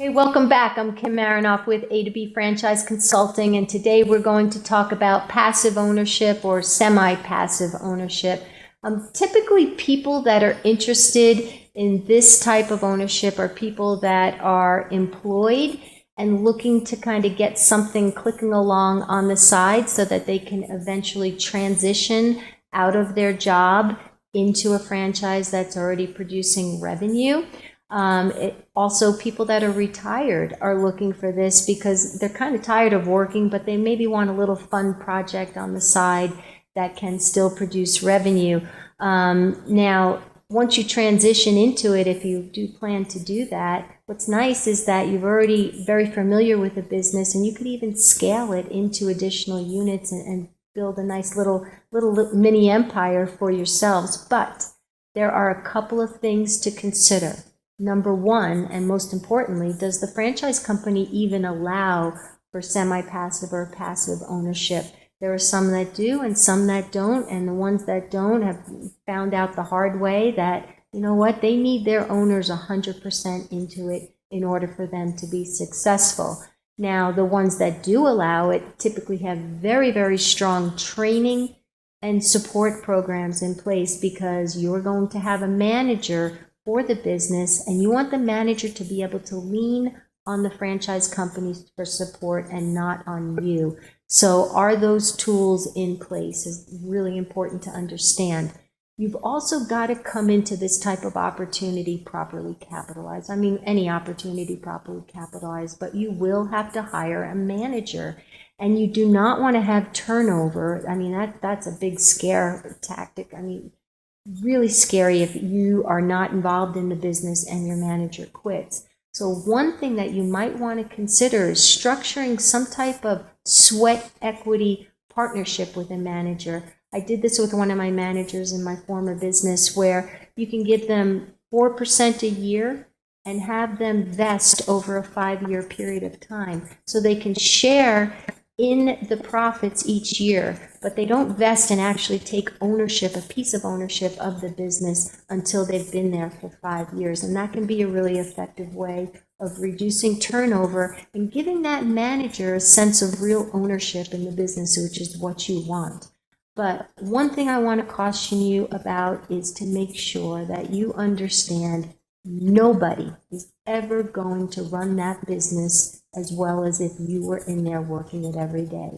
Hey, welcome back. I'm Kim Marinoff with A to B Franchise Consulting, and today we're going to talk about passive ownership or semi-passive ownership. Typically, people that are interested in this type of ownership are people that are employed and looking to kind of get something clicking along on the side so that they can eventually transition out of their job into a franchise that's already producing revenue. Also, people that are retired are looking for this because they're kind of tired of working, but they maybe want a little fun project on the side that can still produce revenue. Now, once you transition into it, if you do plan to do that, what's nice is that you're already very familiar with the business, and you could even scale it into additional units and build a nice little mini empire for yourselves. But there are a couple of things to consider. Number one, and most importantly, does the franchise company even allow for semi-passive or passive ownership? There are some that do and some that don't, and the ones that don't have found out the hard way that, you know what, they need their owners 100% into it in order for them to be successful. Now, the ones that do allow it typically have very, very strong training and support programs in place because you're going to have a manager for the business, and you want the manager to be able to lean on the franchise companies for support and not on you. So are those tools in place is really important to understand. You've also got to come into this type of opportunity properly capitalized. I mean, any opportunity properly capitalized, but you will have to hire a manager. And you do not want to have turnover. I mean, that's a big scare tactic. I mean, really scary if you are not involved in the business and your manager quits. So one thing that you might want to consider is structuring some type of sweat equity partnership with a manager. I did this with one of my managers in my former business where you can give them 4% a year and have them vest over a 5-year period of time so they can share in the profits each year, but they don't vest and actually take ownership, a piece of ownership of the business until they've been there for 5 years. And that can be a really effective way of reducing turnover and giving that manager a sense of real ownership in the business, which is what you want. But one thing I want to caution you about is to make sure that you understand nobody is ever going to run that business as well as if you were in there working it every day.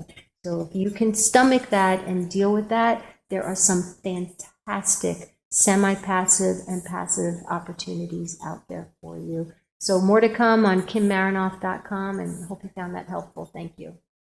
So if you can stomach that and deal with that, there are some fantastic semi-passive and passive opportunities out there for you. So more to come on kimmarinoff.com, and I hope you found that helpful. Thank you.